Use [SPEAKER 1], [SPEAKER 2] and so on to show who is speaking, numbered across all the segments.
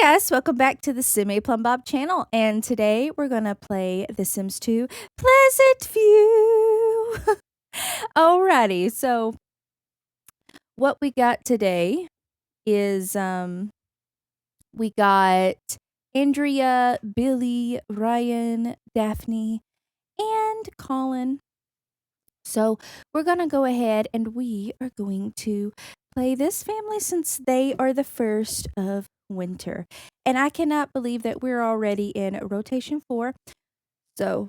[SPEAKER 1] Guys, welcome back to the Sim Plum Bob channel, and today we're gonna play The Sims 2 Pleasant View. Alrighty, so what we got today is we got Andrea, Billy, Ryan, Daphne, and Collin. So we're gonna go ahead and we are going to play this family since they are the first of winter. And I cannot believe that we're already in rotation 4. So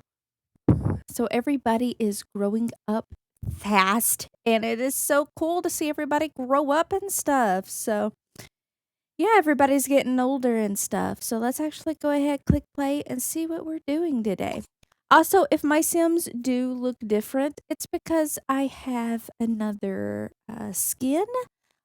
[SPEAKER 1] everybody is growing up fast, and it is so cool to see everybody grow up and stuff. So yeah, everybody's getting older and stuff. So let's actually go ahead, click play, and see what we're doing today. Also, if my Sims do look different, it's because I have another skin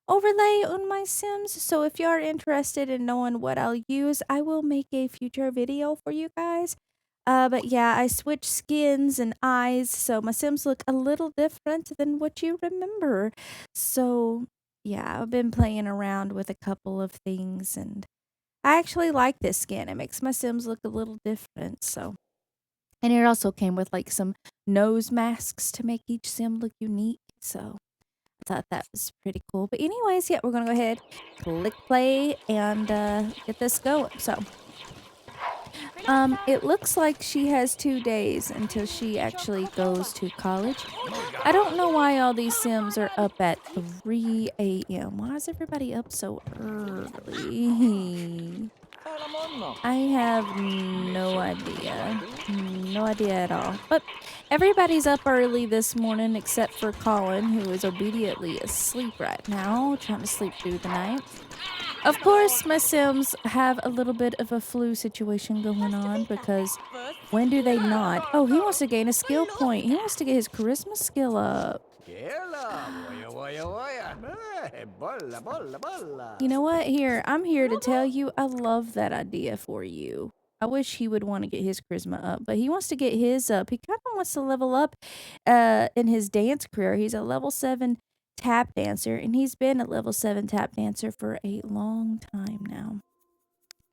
[SPEAKER 1] overlay on my Sims. So if you are interested in knowing what I'll use, I will make a future video for you guys. But yeah, I switched skins and eyes, so my Sims look a little different than what you remember. So yeah, I've been playing around with a couple of things, and I actually like this skin. It makes my Sims look a little different. So, and it also came with like some nose masks to make each Sim look unique. So I thought that was pretty cool. But anyways, yeah, we're gonna go ahead, click play, and get this going. So it looks like she has 2 days until she actually goes to college. I don't know why all these Sims are up at 3 a.m. Why is everybody up so early? I have no idea. No idea at all. But everybody's up early this morning except for Collin, who is obediently asleep right now, trying to sleep through the night. Of course, my Sims have a little bit of a flu situation going on because when do they not? Oh, he wants to gain a skill point. He wants to get his charisma skill up. You know what? Here, I'm here to tell you I love that idea for you. I wish he would want to get his charisma up, but he wants to get his up. He kind of wants to level up in his dance career. He's a level 7 tap dancer, and he's been a level 7 tap dancer for a long time now.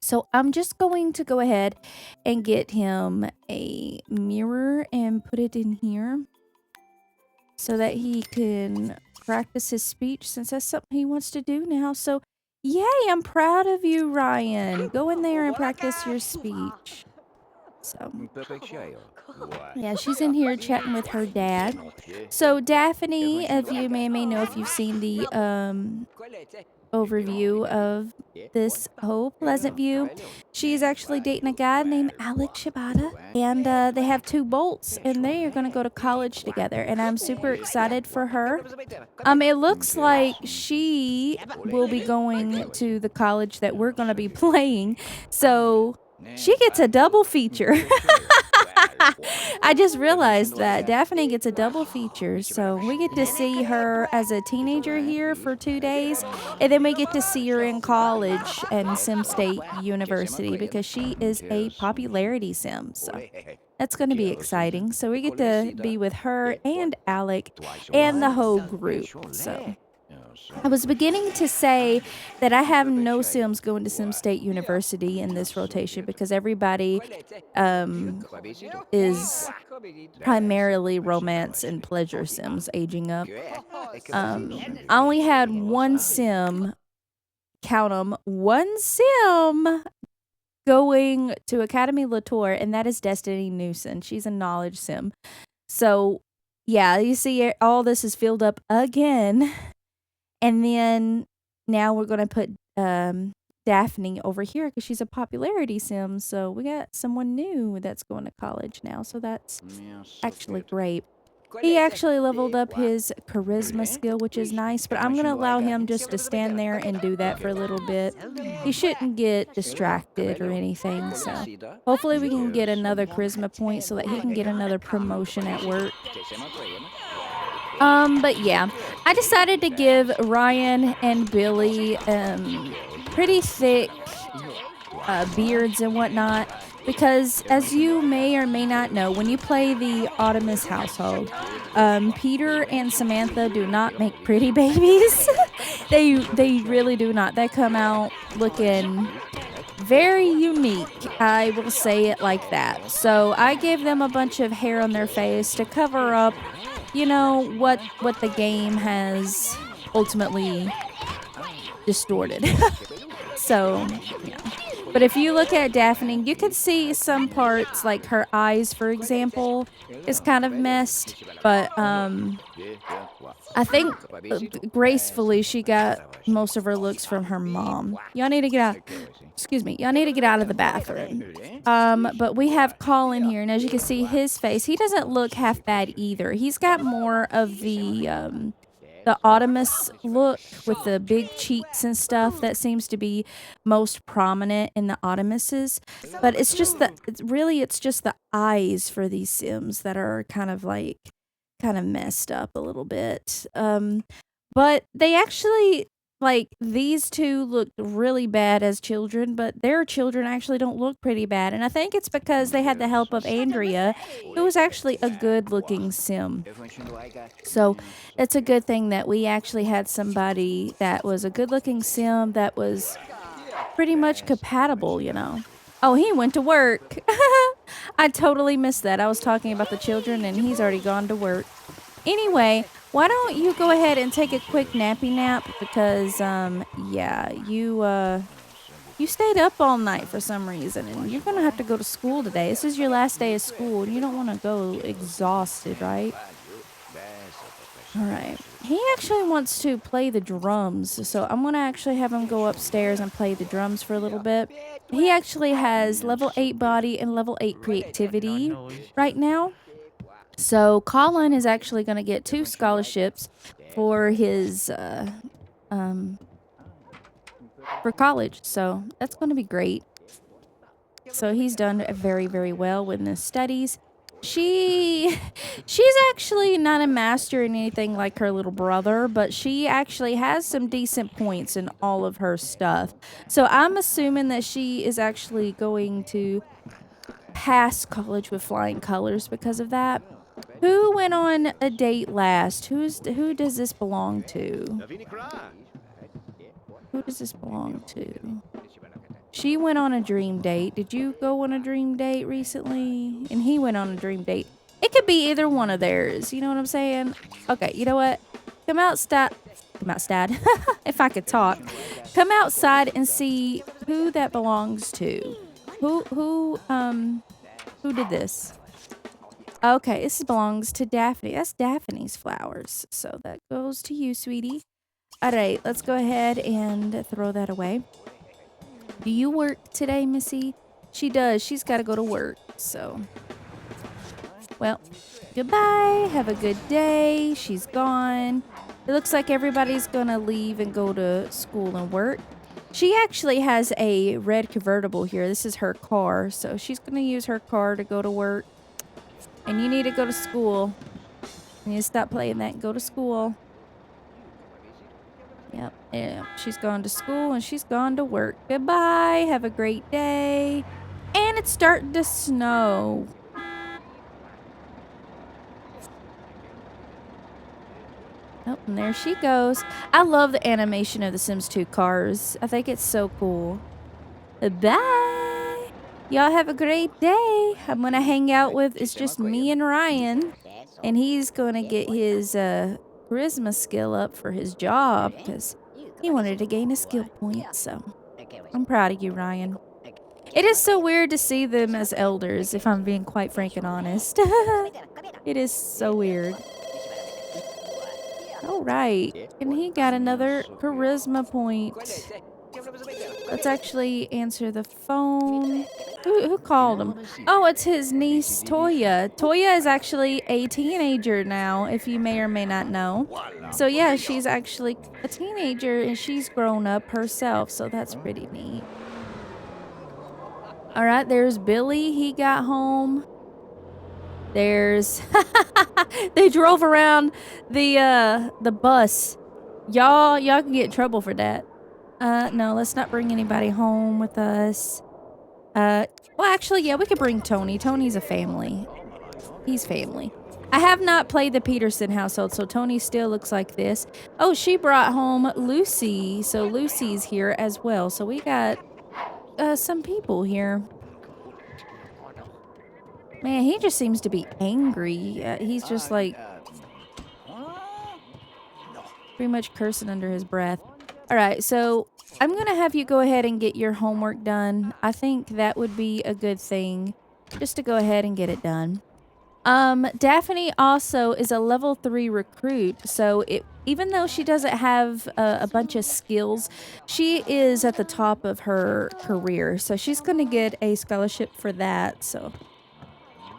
[SPEAKER 1] So I'm just going to go ahead and get him a mirror and put it in here so that he can practice his speech, since that's something he wants to do now. So yay, I'm proud of you, Ryan. Go in there and practice your speech. So yeah, she's in here chatting with her dad. So Daphne, if you may know, if you've seen the overview of this whole Pleasant View, she's actually dating a guy named Alex Shibata, and they have 2 bolts, and they are going to go to college together, and I'm super excited for her. It looks like she will be going to the college that we're going to be playing, so she gets a double feature. I just realized that Daphne gets a double feature. So we get to see her as a teenager here for 2 days, and then we get to see her in college and Sim State University because she is a popularity Sim. So that's going to be exciting. So we get to be with her and Alec and the whole group. So I was beginning to say that I have no Sims going to Sim State University in this rotation because everybody is primarily romance and pleasure Sims aging up. I only had one Sim, count them, one Sim going to Academy Latour, and that is Destiny Newson. She's a knowledge Sim. So yeah, you see all this is filled up again. And then now we're going to put Daphne over here because she's a popularity Sim. So we got someone new that's going to college now. So that's actually great. He actually leveled up his charisma skill, which is nice. But I'm going to allow him just to stand there and do that for a little bit. He shouldn't get distracted or anything. So hopefully we can get another charisma point so that he can get another promotion at work. But yeah, I decided to give Ryan and Billy pretty thick beards and whatnot because, as you may or may not know, when you play the Ottomas household, Peter and Samantha do not make pretty babies. They really do not. They come out looking very unique. I will say it like that. So I gave them a bunch of hair on their face to cover up, you know, what the game has ultimately distorted. So, yeah. But if you look at Daphne, you can see some parts, like her eyes, for example, is kind of messed. But I think gracefully she got most of her looks from her mom. Y'all need to get out. Excuse me. Y'all need to get out of the bathroom. But we have Collin here, and as you can see, his face, he doesn't look half bad either. He's got more of the Ottomas look with the big cheeks and stuff that seems to be most prominent in the Ottomases. But it's just the eyes for these Sims that are kind of messed up a little bit. But they actually like these two looked really bad as children, but their children actually don't look pretty bad. And I think it's because they had the help of Andrea, who was actually a good looking sim. So it's a good thing that we actually had somebody that was a good looking sim that was pretty much compatible, you know. Oh, he went to work. I totally missed that. I was talking about the children and he's already gone to work. Anyway, why don't you go ahead and take a quick nappy nap because yeah, you stayed up all night for some reason and you're going to have to go to school today. This is your last day of school and you don't want to go exhausted, right? All right. He actually wants to play the drums, so I'm going to actually have him go upstairs and play the drums for a little bit. He actually has level 8 body and level 8 creativity right now. So Collin is actually going to get 2 scholarships for his for college. So that's going to be great. So he's done very, very well with his studies. She's actually not a master in anything like her little brother, but she actually has some decent points in all of her stuff. So I'm assuming that she is actually going to pass college with flying colors because of that. Who went on a date last? Who does this belong to? Who does this belong to? She went on a dream date. Did you go on a dream date recently? And he went on a dream date. It could be either one of theirs. You know what I'm saying? Okay, you know what? Come outside. Come outside. If I could talk. Come outside and see who that belongs to. Who did this? Okay, this belongs to Daphne. That's Daphne's flowers. So that goes to you, sweetie. All right, let's go ahead and throw that away. Do you work today, Missy? She does. She's got to go to work. So, well, goodbye. Have a good day. She's gone. It looks like everybody's going to leave and go to school and work. She actually has a red convertible here. This is her car. So she's going to use her car to go to work. And you need to go to school. You need to stop playing that and go to school. Yep, yeah, she's gone to school and she's gone to work. Goodbye. Have a great day. And it's starting to snow. Oh, and there she goes. I love the animation of the Sims 2 cars. I think it's so cool. Bye. Y'all have a great day. I'm going to hang out with, it's just me and Ryan. And he's going to get his charisma skill up for his job because he wanted to gain a skill point. So I'm proud of you, Ryan. It is so weird to see them as elders, if I'm being quite frank and honest. It is so weird. All right. And he got another charisma point. Let's actually answer the phone. Who called him? Oh, it's his niece, Toya. Toya is actually a teenager now, if you may or may not know. So, yeah, she's actually a teenager, and she's grown up herself, so that's pretty neat. All right, there's Billy. He got home. There's... They drove around the bus. Y'all can get in trouble for that. No, let's not bring anybody home with us. Well, actually, yeah, we could bring Tony. Tony's a family. He's family. I have not played the Peterson household, so Tony still looks like this. Oh, she brought home Lucy, so Lucy's here as well. So we got some people here. Man, he just seems to be angry. He's just like pretty much cursing under his breath. All right, so I'm going to have you go ahead and get your homework done. I think that would be a good thing, just to go ahead and get it done. Daphne also is a level 3 recruit, so even though she doesn't have a bunch of skills, she is at the top of her career, so she's going to get a scholarship for that, so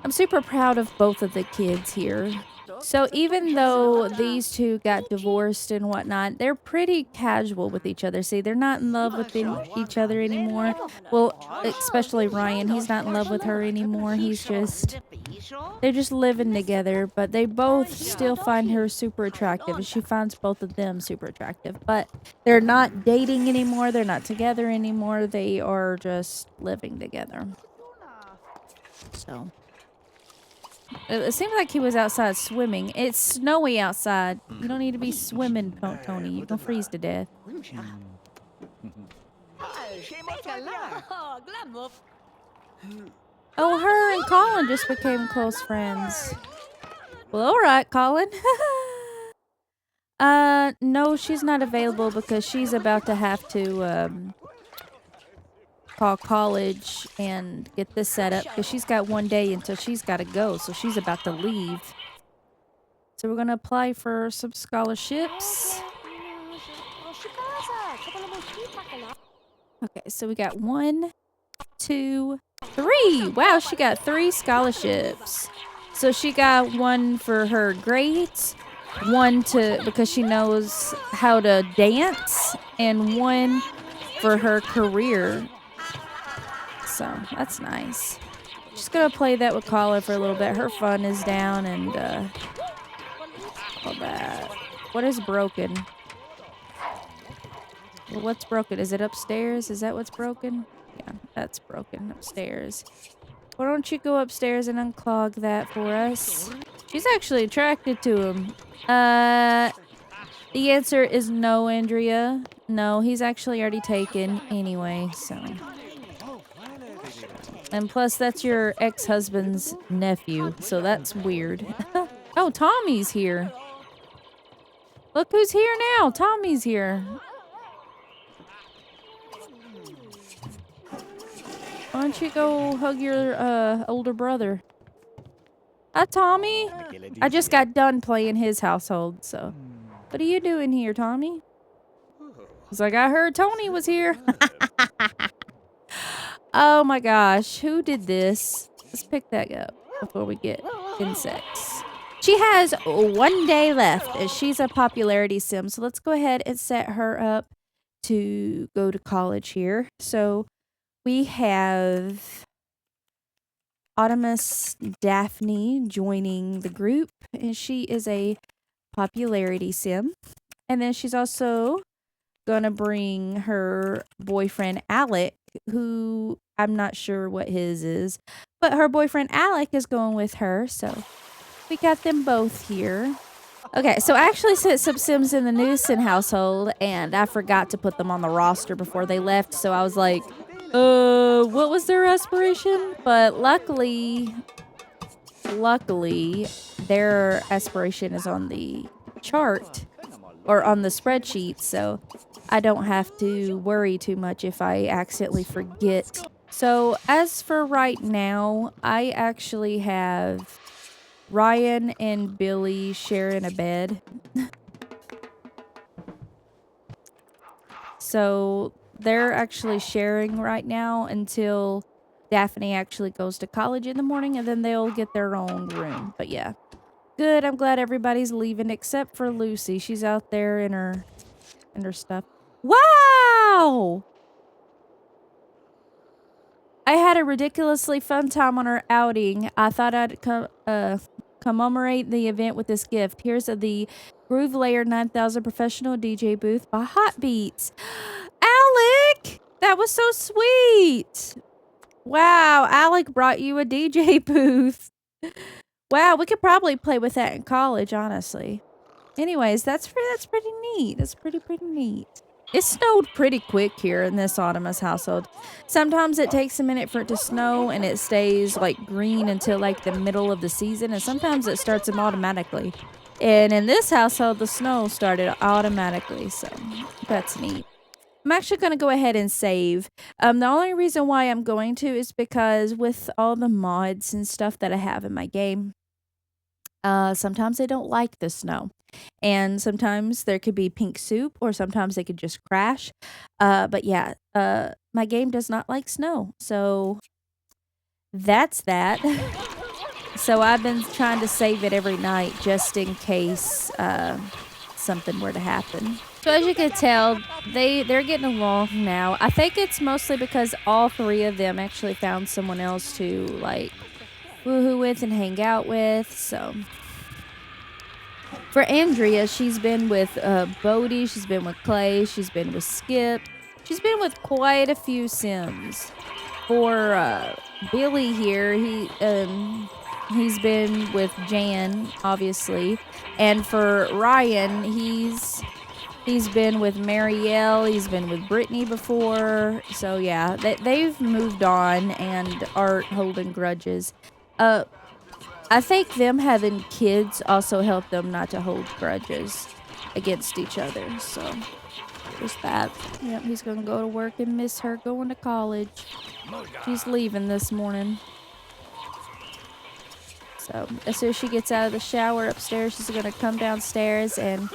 [SPEAKER 1] I'm super proud of both of the kids here. So even though these two got divorced and whatnot, they're pretty casual with each other. See, they're not in love with each other anymore. Well, especially Ryan, he's not in love with her anymore. They're just living together, but they both still find her super attractive, and she finds both of them super attractive. But they're not dating anymore. They're not together anymore. They are just living together. So it seemed like he was outside swimming. It's snowy outside. You don't need to be swimming, Tony. You're gonna freeze to death. Oh, her and Collin just became close friends. Well, alright, Collin. No, she's not available because she's about to have to, call college and get this set up because she's got one day until she's got to go, so she's about to leave. So we're gonna apply for some scholarships. Okay, so we got 1, 2, 3. Wow, she got 3 scholarships. So she got one for her grades, one because she knows how to dance, and one for her career. So that's nice. Just gonna play that with Collin for a little bit. Her fun is down and all that. What is broken? Well, what's broken? Is it upstairs? Is that what's broken? Yeah, that's broken upstairs. Why don't you go upstairs and unclog that for us? She's actually attracted to him. The answer is no, Andrea. No, he's actually already taken anyway, so. And plus, that's your ex-husband's nephew, so that's weird. Oh, Tommy's here. Look who's here now. Tommy's here. Why don't you go hug your older brother? Hi, Tommy. I just got done playing his household, so. What are you doing here, Tommy? It's like, I heard Tony was here. Oh my gosh, who did this? Let's pick that up before we get insects. She has 1 day left as she's a popularity sim. So let's go ahead and set her up to go to college here. So we have Ottomas Daphne joining the group, and she is a popularity sim. And then she's also gonna bring her boyfriend Alec, who I'm not sure what his is, but her boyfriend Alec is going with her, so we got them both here. Okay, so I actually sent some Sims in the Newson household, and I forgot to put them on the roster before they left, so I was like, what was their aspiration? But luckily, their aspiration is on the chart, or on the spreadsheet, so I don't have to worry too much if I accidentally forget. So as for right now, I actually have Ryan and Billy sharing a bed. So they're actually sharing right now until Daphne actually goes to college in the morning, and then they'll get their own room. But yeah, good. I'm glad everybody's leaving except for Lucy. She's out there in her stuff. Wow! I had a ridiculously fun time on our outing. I thought I'd commemorate the event with this gift. Here's the Groove Layer 9000 professional DJ booth by Hot Beats. Alec! That was so sweet! Wow, Alec brought you a DJ booth. Wow, we could probably play with that in college, honestly. Anyways, that's pretty neat. That's pretty neat. It snowed pretty quick here in this Ottomas household. Sometimes it takes a minute for it to snow and it stays like green until like the middle of the season, and sometimes it starts them automatically. And in this household, the snow started automatically, so that's neat. I'm actually going to go ahead and save. The only reason why I'm going to is because with all the mods and stuff that I have in my game, sometimes they don't like the snow. And sometimes there could be pink soup, or sometimes they could just crash. But yeah, my game does not like snow. So that's that. So I've been trying to save it every night just in case something were to happen. So as you can tell, they're getting along now. I think it's mostly because all three of them actually found someone else to like woohoo with and hang out with. So for Andrea, she's been with Bodie, she's been with Clay, she's been with Skip, she's been with quite a few Sims. For Billy here, he's been with Jan, obviously, and for Ryan, he's been with Marielle, he's been with Brittany before. So yeah, they've moved on and aren't holding grudges. I think them having kids also helped them not to hold grudges against each other. So there's that. Yep, he's gonna go to work and miss her going to college. She's leaving this morning. So as soon as she gets out of the shower upstairs, she's gonna come downstairs and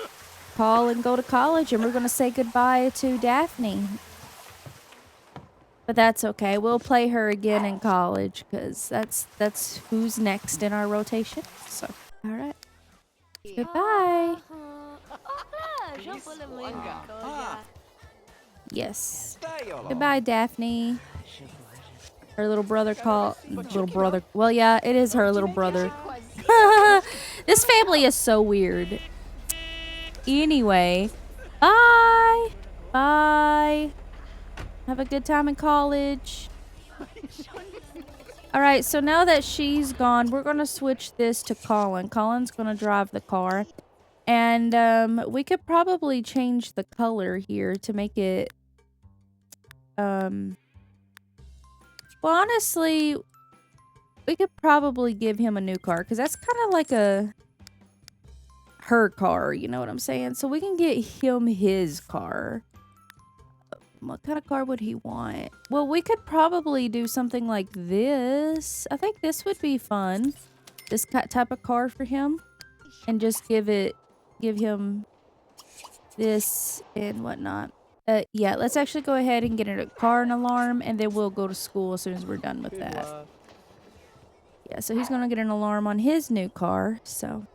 [SPEAKER 1] call and go to college, and we're gonna say goodbye to Daphne. But that's okay. We'll play her again in college because that's who's next in our rotation. So, all right. Goodbye. Yes. Goodbye, Daphne. Her little brother little brother. Well, yeah, it is her little brother. This family is so weird. Anyway, bye. Bye. Have a good time in college. All right, so now that she's gone, we're going to switch this to Collin. Collin's going to drive the car. And we could probably change the color here to make it... Well, honestly, we could probably give him a new car. Because that's kind of like her car, you know what I'm saying? So we can get him his car. What kind of car would he want? Well, we could probably do something like this. I think this would be fun. This type of car for him. And just give him this and whatnot. Yeah, let's actually go ahead and get a car and alarm, and then we'll go to school as soon as we're done with that. Yeah, so he's gonna get an alarm on his new car, so...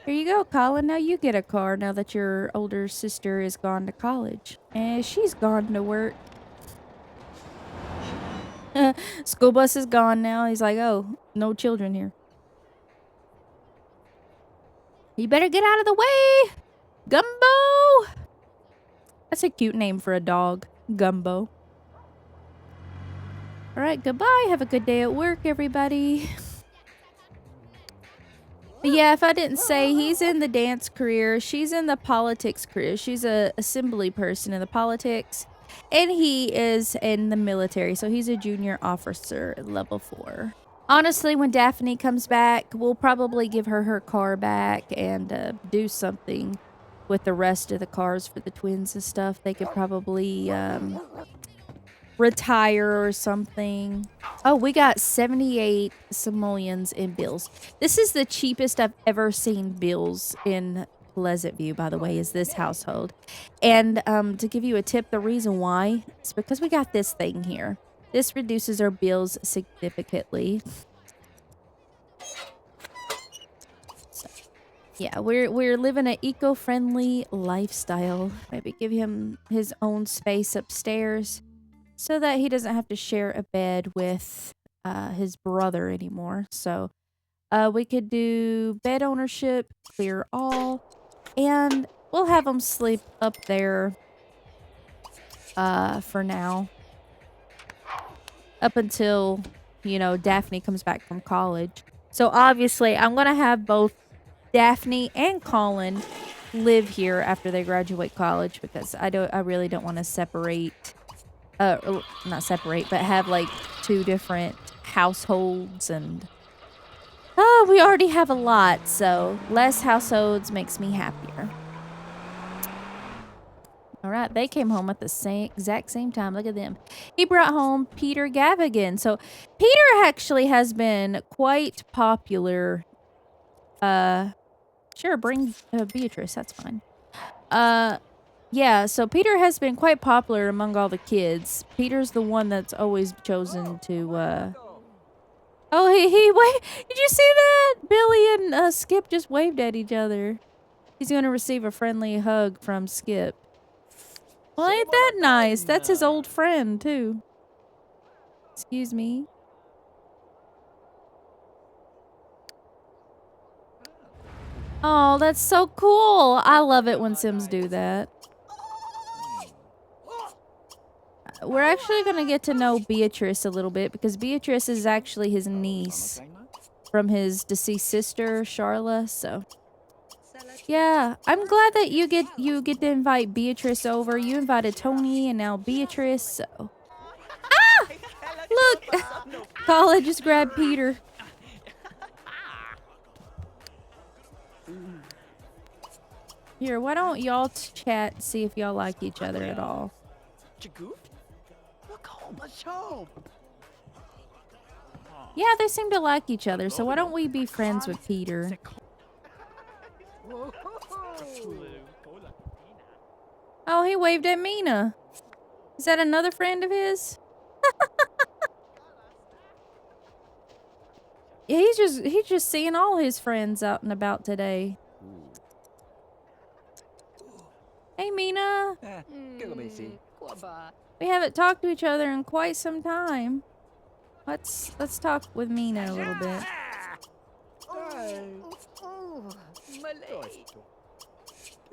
[SPEAKER 1] Here you go, Collin. Now you get a car now that your older sister is gone to college. And she's gone to work. School bus is gone now. He's like, oh, no children here. You better get out of the way, Gumbo. That's a cute name for a dog, Gumbo. All right, goodbye. Have a good day at work, everybody. But yeah, if I didn't say, he's in the dance career. She's in the politics career. She's a assembly person in the politics. And he is in the military. So he's a junior officer at level 4. Honestly, when Daphne comes back, we'll probably give her car back and do something with the rest of the cars for the twins and stuff. They could probably retire or something. Oh, we got 78 simoleons in bills. This is the cheapest I've ever seen bills in Pleasant View, by the way, is this household. And to give you a tip, the reason why is because we got this thing here. This reduces our bills significantly. So, yeah, we're living an eco-friendly lifestyle. Maybe give him his own space upstairs, so that he doesn't have to share a bed with his brother anymore. So we could do bed ownership, clear all, and we'll have him sleep up there for now. Up until, you know, Daphne comes back from college. So obviously I'm going to have both Daphne and Collin live here after they graduate college because I really don't want to separate, not separate, but have like 2 different households and oh, we already have a lot, so less households makes me happier. All right, they came home at the exact same time. Look at them. He brought home Peter Gavigan. So Peter actually has been quite popular. Sure, bring Beatrice. That's fine. Yeah. So Peter has been quite popular among all the kids. Peter's the one that's always chosen to. Oh, wait. Did you see that? Billy and Skip just waved at each other. He's going to receive a friendly hug from Skip. Well, ain't that nice? That's his old friend, too. Excuse me. Oh, that's so cool. I love it when Sims do that. We're actually going to get to know Beatrice a little bit because Beatrice is actually his niece from his deceased sister, Charla, so... Yeah, I'm glad that you get to invite Beatrice over. You invited Tony and now Beatrice, so... Ah! Look! Collin just grabbed Peter. Here, why don't y'all chat and see if y'all like each other at all? Yeah, they seem to like each other, so why don't we be friends with Peter? Oh, he waved at Mina. Is that another friend of his? Yeah, he's just seeing all his friends out and about today. Hey, Mina. We haven't talked to each other in quite some time. Let's talk with Mina a little bit.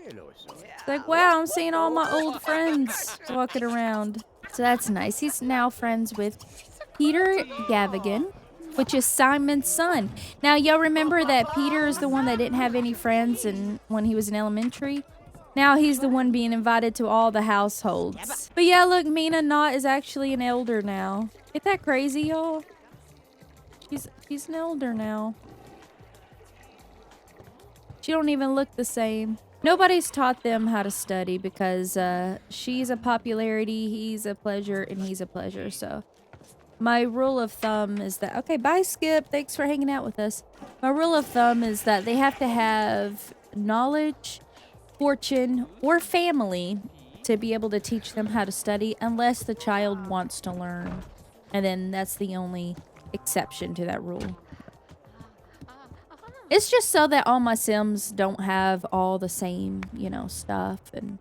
[SPEAKER 1] It's like, wow, I'm seeing all my old friends walking around. So that's nice. He's now friends with Peter Gavigan, which is Simon's son. Now, y'all remember that Peter is the one that didn't have any friends when he was in elementary? Now he's the one being invited to all the households. But yeah, look, Mina Knott is actually an elder now. Isn't that crazy, y'all? She's an elder now. She don't even look the same. Nobody's taught them how to study because she's a popularity, he's a pleasure, and he's a pleasure. So my rule of thumb is that... Okay, bye, Skip. Thanks for hanging out with us. My rule of thumb is that they have to have knowledge, fortune, or family to be able to teach them how to study unless the child wants to learn. And then that's the only exception to that rule. It's just so that all my Sims don't have all the same, you know, stuff. And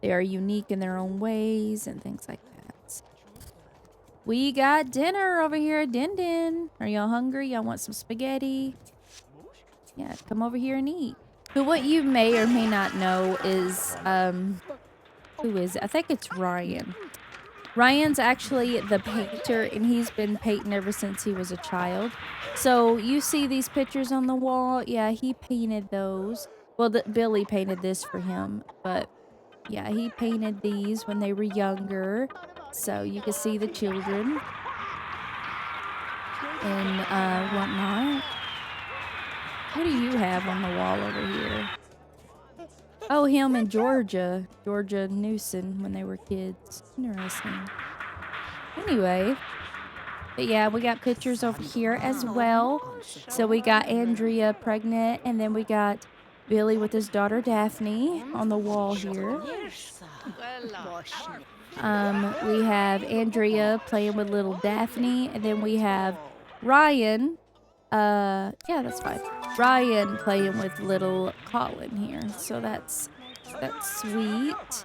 [SPEAKER 1] they are unique in their own ways and things like that. We got dinner over here at Din Din. Are y'all hungry? Y'all want some spaghetti? Yeah, come over here and eat. So what you may or may not know is, who is it? I think it's Ryan. Ryan's actually the painter, and he's been painting ever since he was a child. So you see these pictures on the wall? Yeah, he painted those. Well, Billy painted this for him, but yeah, he painted these when they were younger. So you can see the children and whatnot. What do you have on the wall over here? Oh, him and Georgia Newsom when they were kids. Interesting. Anyway, but yeah, we got pictures over here as well. So we got Andrea pregnant, and then we got Billy with his daughter Daphne on the wall here. We have Andrea playing with little Daphne, and then we have Ryan. Yeah, that's fine. Ryan playing with little Collin here. So that's sweet.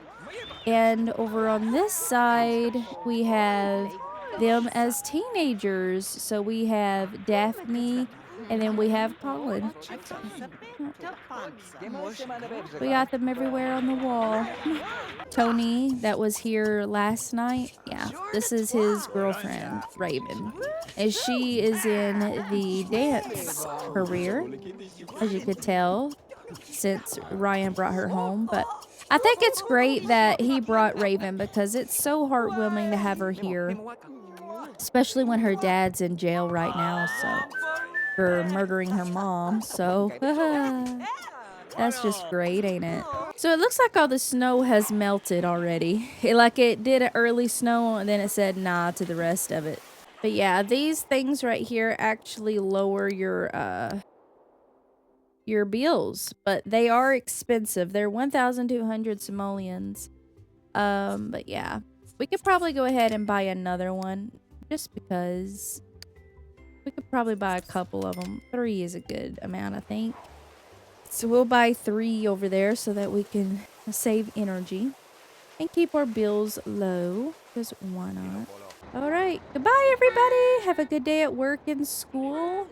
[SPEAKER 1] And over on this side, we have them as teenagers. So we have Daphne, and then we have Collin. So, we got them everywhere on the wall. Tony, that was here last night. Yeah, this is his girlfriend, Raven. And she is in the dance career, as you could tell. since Ryan brought her home. But I think it's great that he brought Raven because it's so heartwarming to have her here, especially when her dad's in jail right now, so for murdering her mom. So that's just great, ain't it? So it looks like all the snow has melted already. Like it did an early snow and then it said nah to the rest of it. But yeah, these things right here actually lower your bills, but they are expensive. They're 1,200 simoleons. But yeah, we could probably go ahead and buy another one just because we could probably buy a couple of them. 3 is a good amount, I think. So we'll buy 3 over there so that we can save energy and keep our bills low, because why not? All right, goodbye everybody. Have a good day at work and school.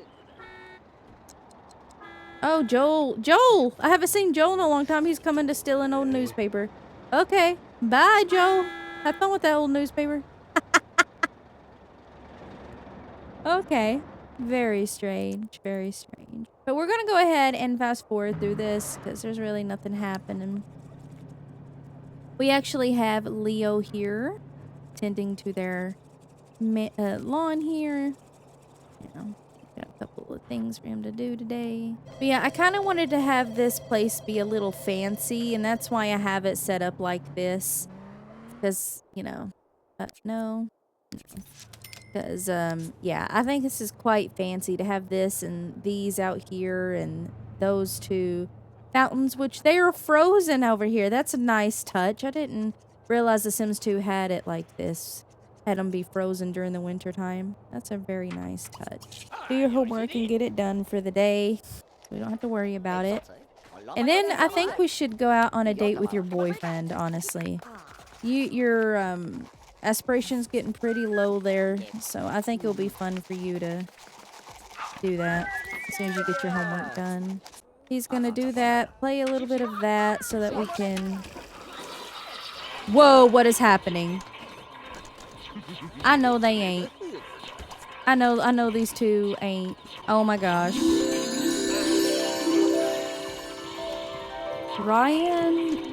[SPEAKER 1] Oh, Joel, I haven't seen Joel in a long time. He's coming to steal an old newspaper. Okay, bye Joel. Have fun with that old newspaper. Okay, very strange, very strange. But we're gonna go ahead and fast forward through this because there's really nothing happening. We actually have Leo here tending to their lawn here. You know, got a couple of things for him to do today. But yeah, I kind of wanted to have this place be a little fancy, and that's why I have it set up like this. Because, you know, no. Because, yeah, I think this is quite fancy to have this and these out here and those 2 fountains, which they are frozen over here. That's a nice touch. I didn't realize The Sims 2 had it like this. Had them be frozen during the winter time. That's a very nice touch. Do your homework and get it done for the day. We don't have to worry about it. And then I think we should go out on a date with your boyfriend, honestly. Your aspiration's getting pretty low there, so I think it'll be fun for you to do that as soon as you get your homework done. He's gonna do that, play a little bit of that so that we can... Whoa, what is happening? I know they ain't. I know these 2 ain't. Oh my gosh. Ryan...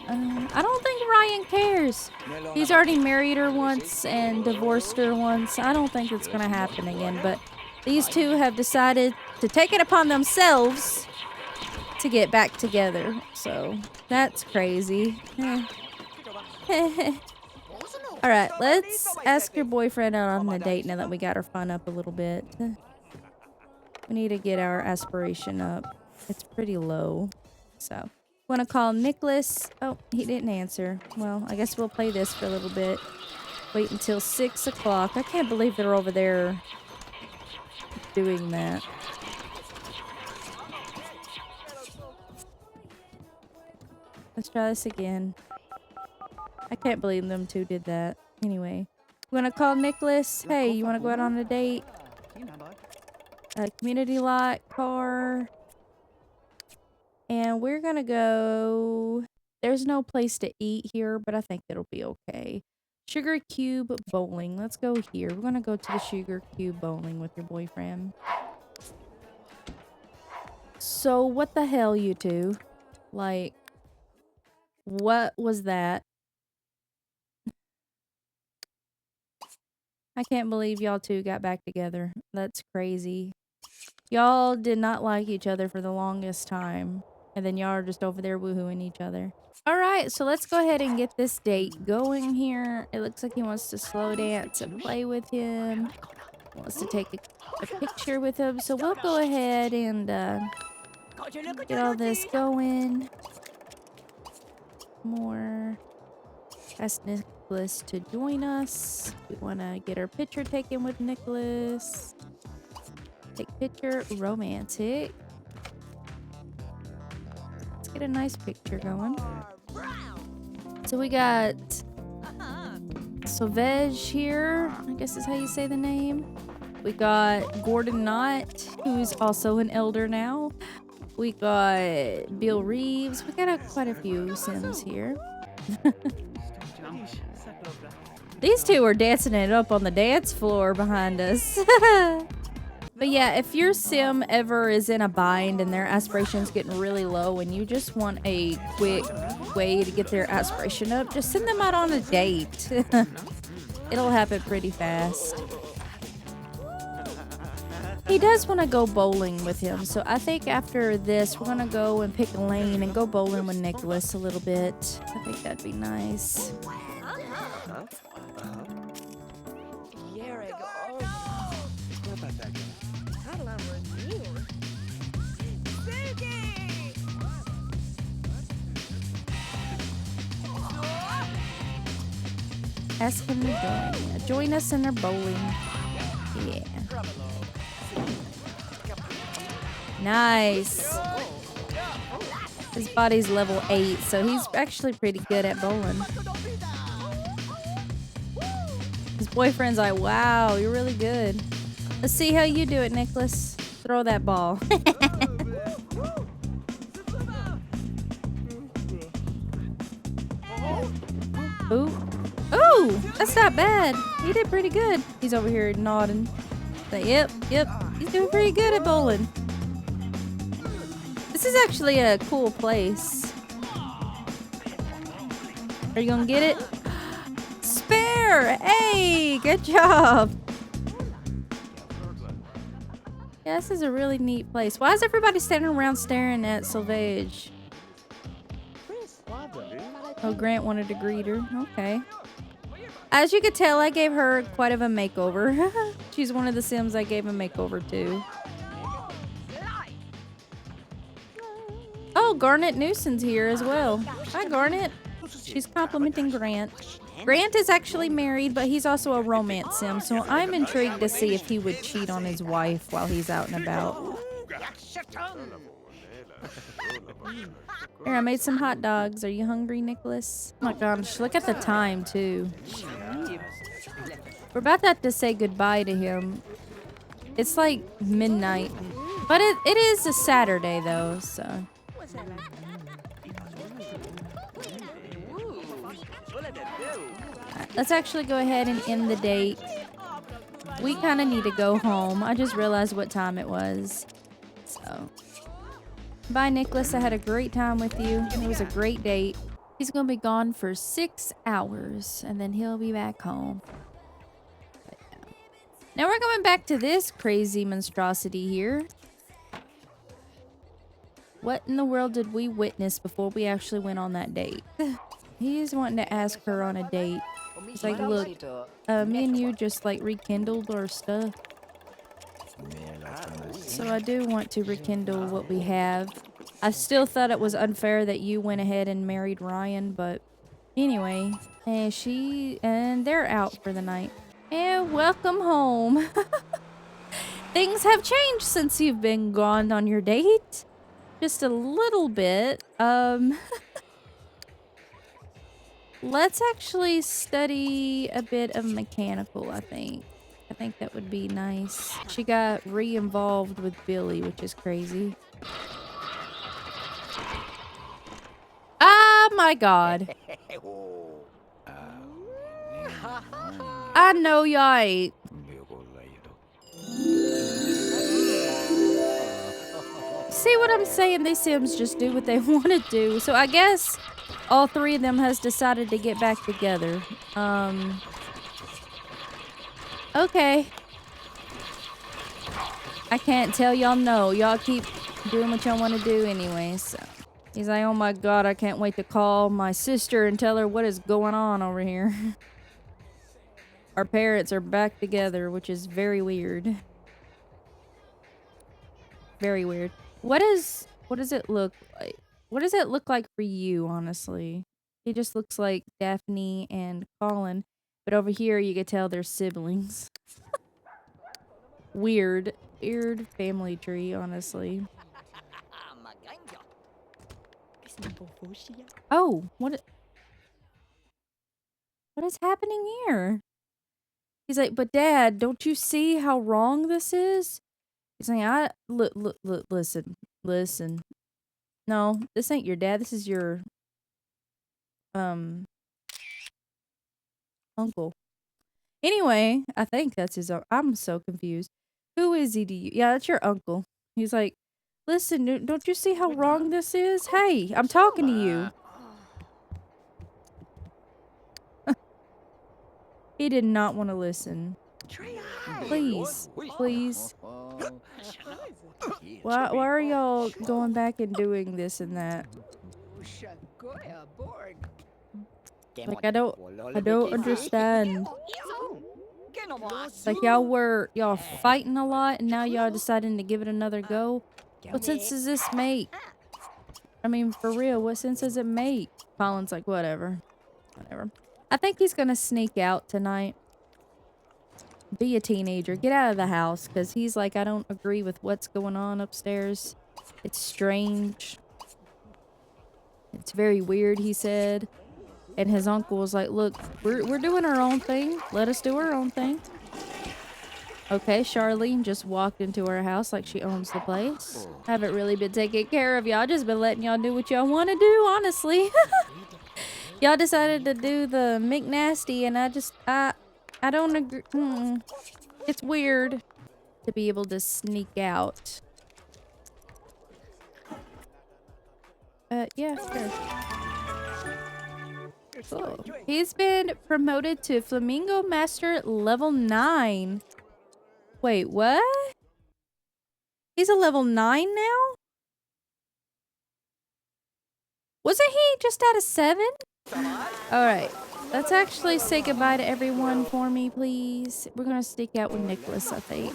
[SPEAKER 1] I don't think Ryan cares. He's already married her once and divorced her once. I don't think it's gonna happen again, but these 2 have decided to take it upon themselves to get back together. So, that's crazy. Alright, let's ask your boyfriend out on the date now that we got our fun up a little bit. We need to get our aspiration up. It's pretty low. So, want to call Nicholas. Oh, he didn't answer. Well, I guess we'll play this for a little bit. Wait until 6 o'clock. I can't believe they're over there doing that. Let's try this again. I can't believe them 2 did that. Anyway, we're gonna call Nicholas. Hey, you want to go out on a date? Community lot, car. And we're gonna go... There's no place to eat here, but I think it'll be okay. Sugar Cube Bowling. Let's go here. We're gonna go to the Sugar Cube Bowling with your boyfriend. So, what the hell, you 2? Like, what was that? I can't believe y'all 2 got back together. That's crazy. Y'all did not like each other for the longest time. And then y'all are just over there woohooing each other. Alright, so let's go ahead and get this date going here. It looks like he wants to slow dance and play with him. He wants to take a picture with him. So we'll go ahead and get all this going. More. Ask Nicholas to join us. We want to get our picture taken with Nicholas. Take picture. Romantic. Let's get a nice picture going. So we got Sauvage here. I guess is how you say the name. We got Gordon Knott, who's also an elder now. We got Bill Reeves. We got quite a few Sims here. These 2 are dancing it up on the dance floor behind us. But yeah, if your sim ever is in a bind and their aspiration's getting really low and you just want a quick way to get their aspiration up, just send them out on a date. It'll happen pretty fast. He does want to go bowling with him, so I think after this, we're going to go and pick a lane and go bowling with Nicholas a little bit. I think that'd be nice. Ask him to join us in our bowling. Yeah. Nice. His body's level 8, so he's actually pretty good at bowling. His boyfriend's like, wow, you're really good. Let's see how you do it, Nicholas. Throw that ball. Ooh. Ooh, that's not bad. He did pretty good. He's over here nodding. Like, yep. He's doing pretty good at bowling. This is actually a cool place. Are you gonna get it? Spare! Hey, good job. Yeah, this is a really neat place. Why is everybody standing around staring at Sauvage? Oh, Grant wanted to greet her. Okay. As you could tell, I gave her quite of a makeover. She's one of the Sims I gave a makeover to. Oh, Garnet Newson's here as well. Hi, Garnet. She's complimenting Grant. Grant is actually married, but he's also a romance sim, so I'm intrigued to see if he would cheat on his wife while he's out and about. Here, I made some hot dogs. Are you hungry, Nicholas? Oh my gosh, look at the time, too. We're about to have to say goodbye to him. It's like midnight. But it is a Saturday, though, so... Let's actually go ahead and end the date. We kind of need to go home. I just realized what time it was. So, bye, Nicholas. I had a great time with you. It was a great date. He's going to be gone for 6 hours, and then he'll be back home. But, yeah. Now we're going back to this crazy monstrosity here. What in the world did we witness before we actually went on that date? He's wanting to ask her on a date. He's like, look, me and you just like rekindled our stuff. So I do want to rekindle what we have. I still thought it was unfair that you went ahead and married Ryan, but anyway, and they're out for the night. And welcome home. Things have changed since you've been gone on your date. Just a little bit. Let's actually study a bit of mechanical, I think. I think that would be nice. She got re-involved with Billy, which is crazy. Oh my god. I know y'all ain't. See what I'm saying? These Sims just do what they want to do. So I guess all 3 of them has decided to get back together. Okay. I can't tell y'all no. Y'all keep doing what y'all want to do anyway, so. He's like, oh my god, I can't wait to call my sister and tell her what is going on over here. Our parents are back together, which is very weird. Very weird. What does it look like? What does it look like for you, honestly? It just looks like Daphne and Collin, but over here you could tell they're siblings. Weird family tree, honestly. Oh, what is happening here? He's like, but Dad, don't you see how wrong this is? He's like, listen. No, this ain't your dad. This is your, uncle. Anyway, I think that's his, I'm so confused. Who is he to you? Yeah, that's your uncle. He's like, listen, don't you see how wrong this is? Hey, I'm talking to you. He did not want to listen. Please, please. Why are y'all going back and doing this and that? Like, I don't understand. Like, y'all fighting a lot, and now y'all deciding to give it another go? What sense does this make? I mean, for real, what sense does it make? Colin's like, whatever. Whatever. I think he's gonna sneak out tonight. Be a teenager. Get out of the house, because he's like, I don't agree with what's going on upstairs. It's strange. It's very weird, he said. And his uncle was like, look, we're doing our own thing. Let us do our own thing. Okay, Charlene just walked into our house like she owns the place. I haven't really been taking care of y'all. Just been letting y'all do what y'all want to do, honestly. Y'all decided to do the McNasty, and I don't agree. It's weird to be able to sneak out. Yeah, sure. Cool. He's been promoted to Flamingo Master level 9. Wait, what? He's a level 9 now? Wasn't he just at a 7? Alright. Let's actually say goodbye to everyone for me, please. We're gonna sneak out with Nicholas, I think.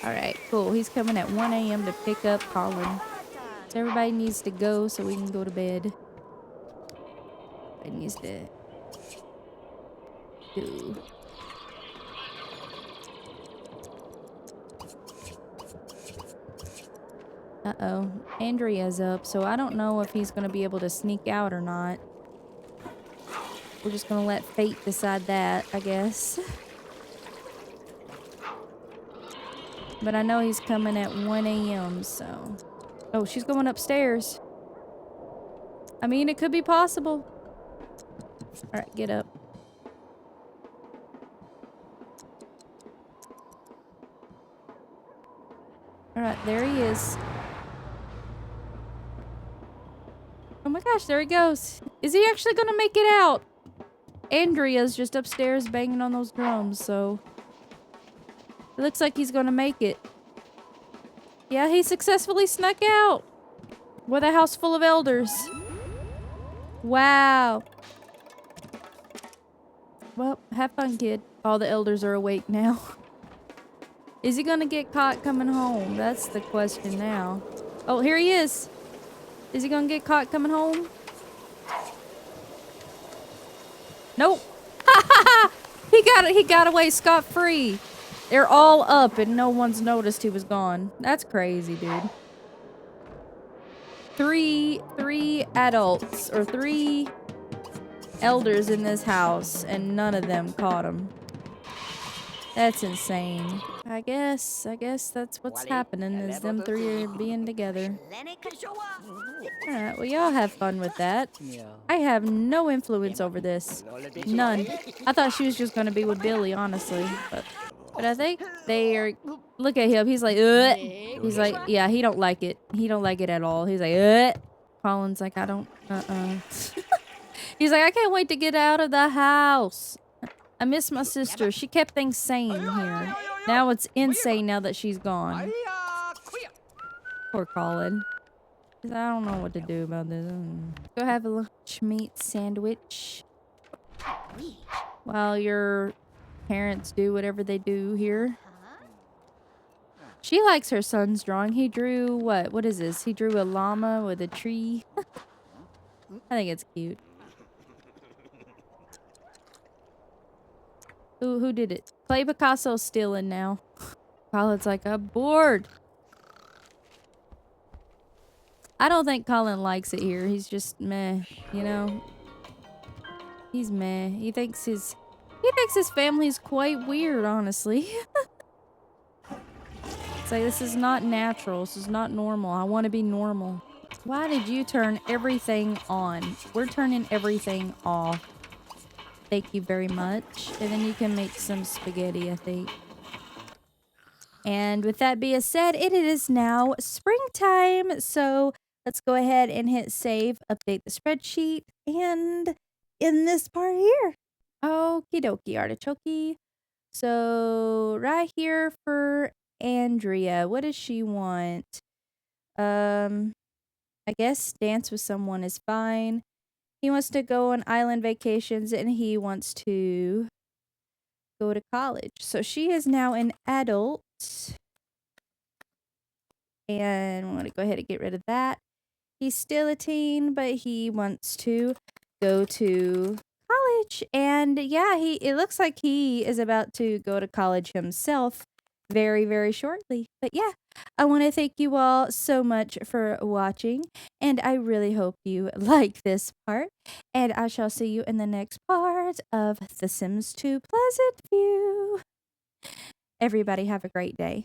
[SPEAKER 1] Alright, cool. He's coming at 1 a.m. to pick up Collin. So everybody needs to go so we can go to bed. Everybody needs to do. Uh-oh. Andrea's up, so I don't know if he's gonna be able to sneak out or not. We're just gonna let fate decide that, I guess. But I know he's coming at 1 a.m., so... Oh, she's going upstairs. I mean, it could be possible. Alright, get up. Alright, there he is. Oh my gosh, there he goes. Is he actually gonna make it out? Andrea's just upstairs banging on those drums, so... It looks like he's gonna make it. Yeah, he successfully snuck out. With a house full of elders. Wow. Well, have fun, kid. All the elders are awake now. Is he gonna get caught coming home? That's the question now. Oh, here he is. Is he gonna get caught coming home? Nope. He got away scot-free. They're all up and no one's noticed he was gone. That's crazy, dude. Three adults or 3 elders in this house and none of them caught him. That's insane. I guess that's what's happening is them 3 are being together. Alright, well y'all have fun with that. I have no influence over this. None. I thought she was just gonna be with Billy, honestly. But I think they are... Look at him. He's like, ugh. He's like, yeah, he don't like it. He don't like it at all. He's like, ugh. Colin's like, I don't... He's like, I can't wait to get out of the house. I miss my sister. She kept things sane here. Now it's insane now that she's gone. Poor Collin. I don't know what to do about this. Go have a lunch meat sandwich. While your parents do whatever they do here. She likes her son's drawing. He drew what? What is this? He drew a llama with a tree. I think it's cute. Who did it? Clay Picasso's still in now. Colin's like, I'm bored. I don't think Collin likes it here. He's just meh, you know? He's meh. He thinks his family's quite weird, honestly. It's like, this is not natural. This is not normal. I want to be normal. Why did you turn everything on? We're turning everything off. Thank you very much. And then you can make some spaghetti, I think. And with that being said, it is now springtime. So let's go ahead and hit save, update the spreadsheet, and in this part here. Okie dokie, artichoke. So right here for Andrea, what does she want? I guess dance with someone is fine. He wants to go on island vacations and he wants to go to college. So she is now an adult. And I'm going to go ahead and get rid of that. He's still a teen, but he wants to go to college. And yeah, it looks like he is about to go to college himself very, very shortly. But yeah, I want to thank you all so much for watching. And I really hope you like this part. And I shall see you in the next part of The Sims 2 Pleasant View. Everybody have a great day.